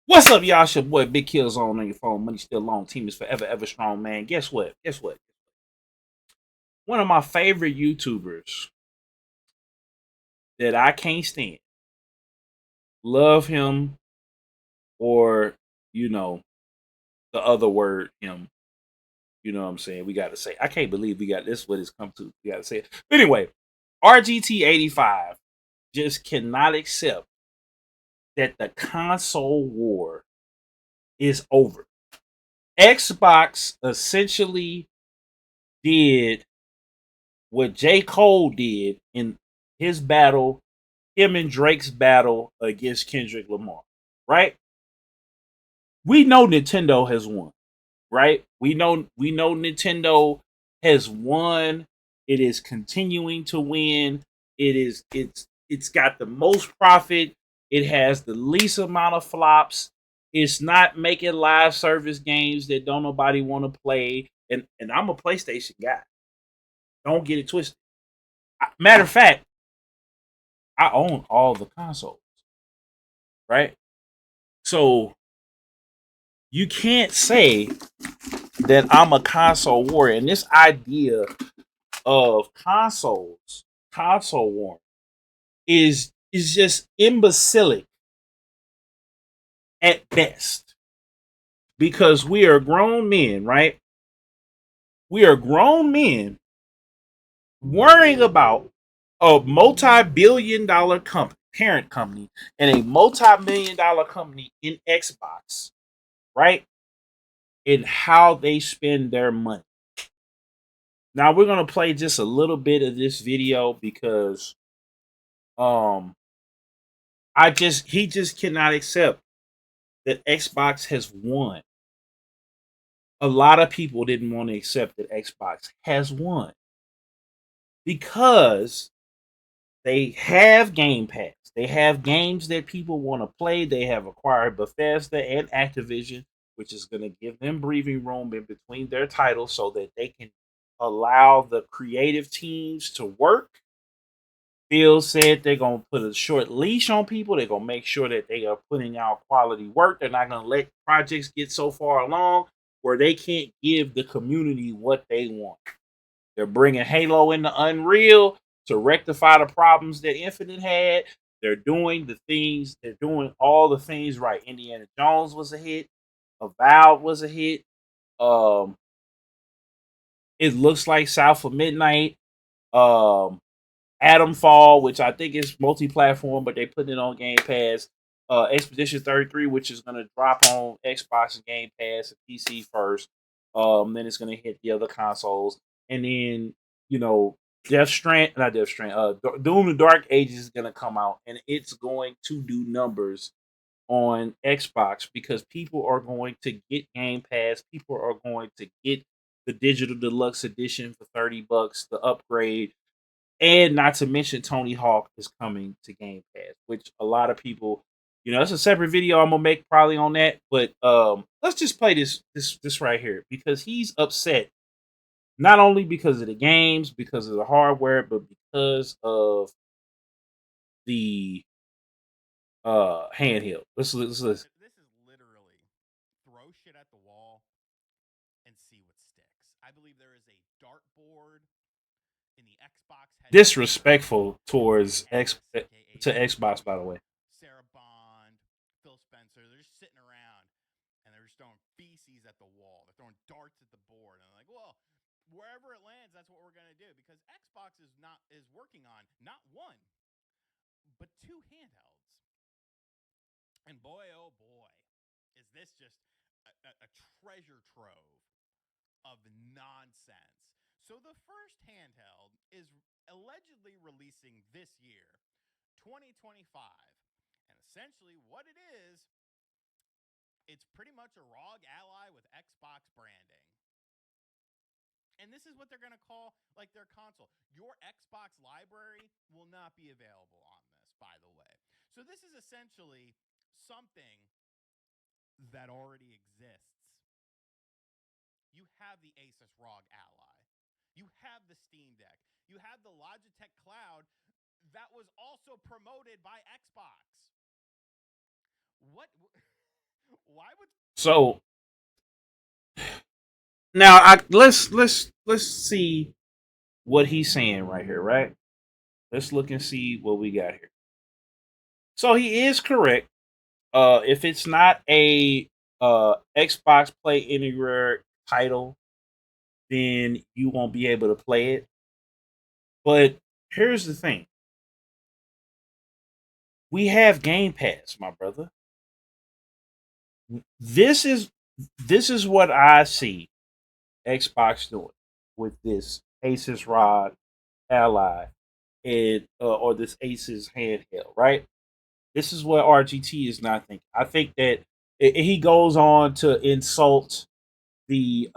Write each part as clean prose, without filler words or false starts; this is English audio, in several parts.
What's up, y'all? It's your boy Big Killzown on your phone. Money still long. Team is forever, ever strong, man. Guess what? Guess what? One of my favorite YouTubers that I can't stand, love him, or you know the other word, him. You know what I'm saying? We got to say. I can't believe we got this. What it's come to? We got to say it. But anyway, RGT 85 just cannot accept that the console war is over. Xbox essentially did what J. Cole did in his battle, him and Drake's battle against Kendrick Lamar, right? We know Nintendo has won, right? We know Nintendo has won. It is continuing to win. It's got the most profit. It has the least amount of flops. It's not making live service games that don't nobody want to play. And I'm a PlayStation guy. Don't get it twisted. Matter of fact, I own all the consoles, right? So you can't say that I'm a console warrior. And this idea of console war, is just imbecilic at best. Because we are grown men, right? We are grown men worrying about a multi-billion dollar company, parent company, and a multi-million dollar company in Xbox, right? In how they spend their money. Now we're gonna play just a little bit of this video because um he just cannot accept that Xbox has won. A lot of people didn't want to accept that Xbox has won because they have Game Pass. They have games that people want to play. They have acquired Bethesda and Activision, which is going to give them breathing room in between their titles so that they can allow the creative teams to work. Phil said they're going to put a short leash on people. They're going to make sure that they are putting out quality work. They're not going to let projects get so far along where they can't give the community what they want. They're bringing Halo into Unreal to rectify the problems that Infinite had. They're doing the things, they're doing all the things right. Indiana Jones was a hit. Avowed was a hit. Um, it looks like South of Midnight. Um, Atom Fall, which I think is multi-platform, but they put it on Game Pass. Expedition 33, which is going to drop on Xbox and Game Pass and PC first. Then it's going to hit the other consoles, and then you know, not Death Strand. Doom: The Dark Ages is going to come out, and it's going to do numbers on Xbox because people are going to get Game Pass. People are going to get the digital deluxe edition for $30, the upgrade, and not to mention Tony Hawk is coming to Game Pass, which a lot of people, that's a separate video I'm gonna make probably on that. But let's just play this right here because he's upset not only because of the games, because of the hardware, but because of the handheld. Let's listen. This is literally throw shit at the wall and see what sticks. I believe there is a dartboard in the Xbox headquarters Disrespectful towards Dennis, aka to Xbox, by Tony, the way. Sarah Bond, Phil Spencer. They're just sitting around and they're just throwing feces at the wall. They're throwing darts at the board. And they're like, well, wherever it lands, that's what we're gonna do. Because Xbox is working on not one, but two handhelds. And boy, oh boy, is this just a treasure trove of nonsense. So the first handheld is allegedly releasing this year, 2025. And essentially what it is, it's pretty much a ROG Ally with Xbox branding. And this is what they're going to call like their console. Your Xbox library will not be available on this, by the way. So this is essentially something that already exists. You have the Asus ROG Ally. You have the Steam Deck. You have the Logitech Cloud that was also promoted by Xbox. What Why would So now let's see what he's saying right here, right? Let's look and see what we got here. So he is correct. If it's not a Xbox Play Anywhere title, then you won't be able to play it. But here's the thing: we have Game Pass, my brother. This is this is what I see Xbox doing with this Asus Rod Ally and or this Asus handheld, right? This is what RGT is not thinking. I think that he goes on to insult the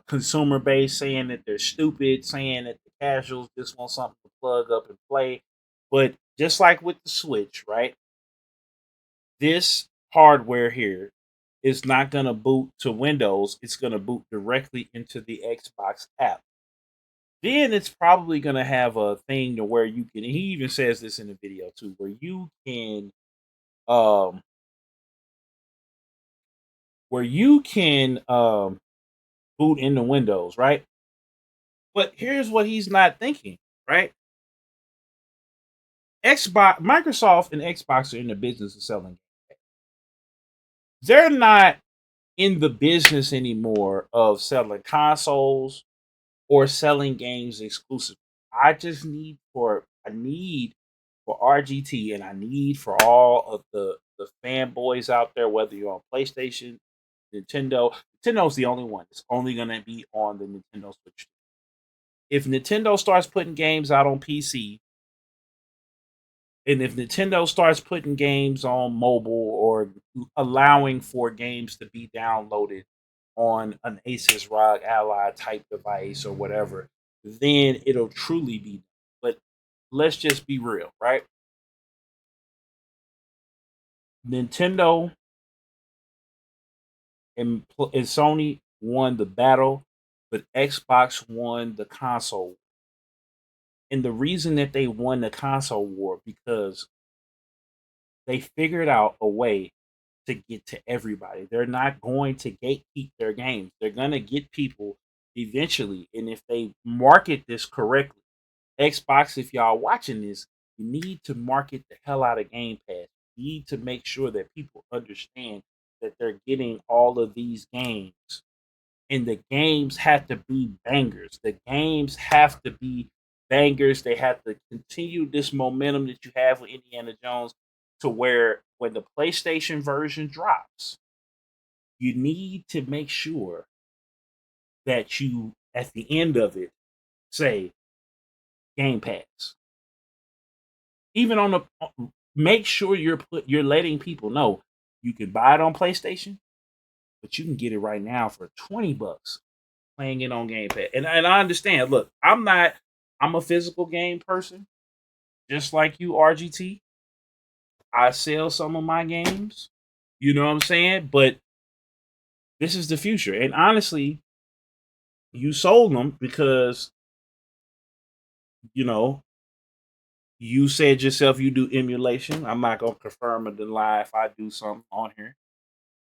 consumer base, saying that they're stupid, saying that the casuals just want something to plug up and play. But just like with the Switch, right? This hardware here is not going to boot to Windows. It's going to boot directly into the Xbox app. Then it's probably going to have a thing to where you can. He even says this in the video too, where you can, um, boot into Windows, right? But here's what he's not thinking, right? Xbox, Microsoft, and Xbox are in the business of selling. They're not in the business anymore of selling consoles or selling games exclusively. I need for RGT, and I need for all of the fanboys out there, whether you're on PlayStation, Nintendo. Nintendo's the only one. It's only gonna be on the Nintendo Switch. If Nintendo starts putting games out on PC, and if Nintendo starts putting games on mobile or allowing for games to be downloaded on an Asus ROG Ally type device or whatever, then it'll truly be. But let's just be real, right? Nintendo and Sony won the battle, but Xbox won the console. And the reason that they won the console war because they figured out a way to get to everybody. They're not going to gatekeep their games. They're going to get people eventually. And if they market this correctly, Xbox, if y'all watching this, you need to market the hell out of Game Pass. You need to make sure that people understand that they're getting all of these games. And the games have to be bangers. The games have to be bangers. They have to continue this momentum that you have with Indiana Jones to where when the PlayStation version drops, you need to make sure that you, at the end of it, say Game Pass. Even on the, make sure you're letting people know you can buy it on PlayStation, but you can get it right now for $20 playing it on Game Pass. And I understand. Look, I'm a physical game person, just like you, RGT. I sell some of my games. You know what I'm saying? But this is the future. And honestly, you sold them because, you know, you said yourself you do emulation. I'm not gonna confirm or deny if I do something on here.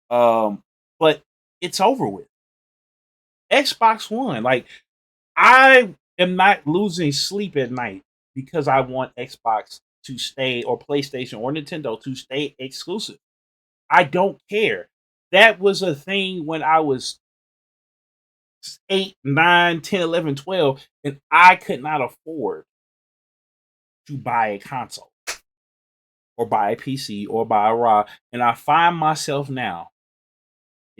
But it's over with. Xbox One. Like I am not losing sleep at night because I want Xbox to stay or PlayStation or Nintendo to stay exclusive. I don't care. That was a thing when I was 8, 9, 10, 11, 12, and I could not afford to buy a console or buy a PC or buy a ROG. And I find myself now,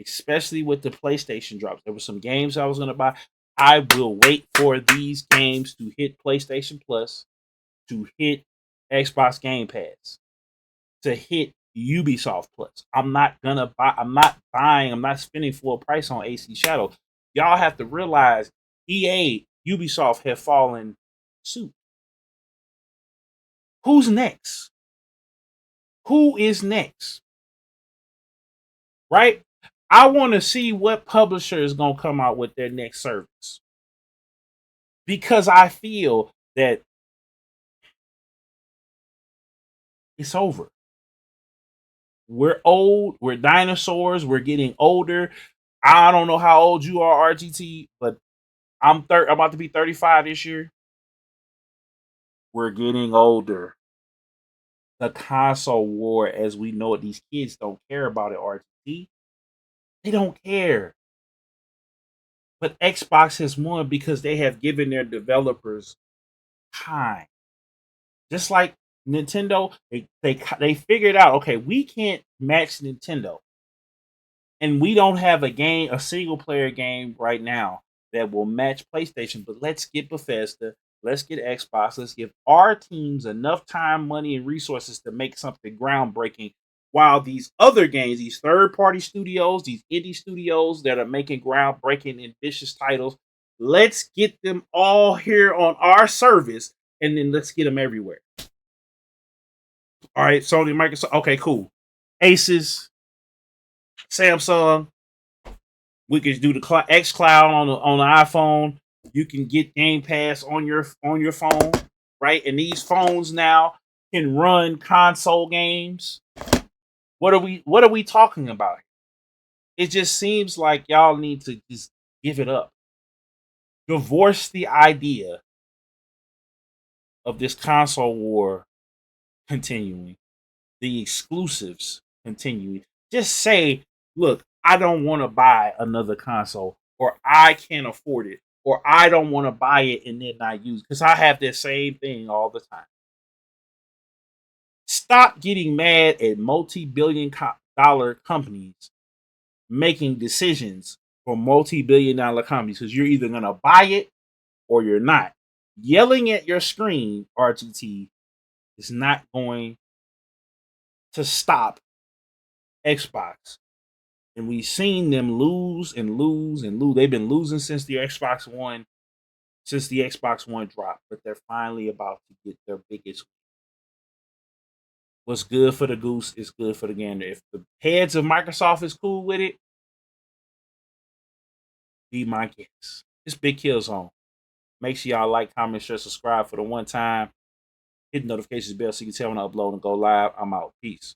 especially with the PlayStation drops, there were some games I was going to buy. I will wait for these games to hit PlayStation Plus, to hit Xbox Game Pass, to hit Ubisoft Plus. I'm not gonna buy. I'm not buying. I'm not spending full price on AC Shadow. Y'all have to realize EA, Ubisoft have fallen suit. Who's next? Who is next? Right? I want to see what publisher is gonna come out with their next service because I feel that it's over. We're old. We're dinosaurs. We're getting older. I don't know how old you are, RGT, but I'm about to be 35 this year. We're getting older. The console war, as we know it, these kids don't care about it, RGT. They don't care. But Xbox has won because they have given their developers time. Just like Nintendo, they figured out, okay, we can't match Nintendo, and we don't have a single player game right now that will match PlayStation. But let's get Bethesda, let's get Xbox, let's give our teams enough time, money, and resources to make something groundbreaking. While these other games, these third party studios, these indie studios that are making groundbreaking, ambitious titles, let's get them all here on our service, and then let's get them everywhere. All right, Sony, Microsoft. Okay, cool. Asus, Samsung. We could do the X Cloud on the iPhone. You can get Game Pass on your phone, right? And these phones now can run console games. What are we talking about? It just seems like y'all need to just give it up. Divorce the idea of this console war continuing, the exclusives continuing. Just say, look, I don't want to buy another console, or I can't afford it, or I don't want to buy it and then not use it. Because I have that same thing all the time. Stop getting mad at multi-billion dollar companies making decisions for multi-billion-dollar companies, because you're either going to buy it or you're not. Yelling at your screen, RGT, is not going to stop Xbox. And we've seen them lose and lose and lose. They've been losing since the Xbox One dropped, but they're finally about to get their biggest. What's good for the goose is good for the gander. If the heads of Microsoft is cool with it, be my guest. It's Big Killzone. Make sure y'all like, comment, share, subscribe for the one time. Hit the notifications bell so you can tell when I upload and go live. I'm out. Peace.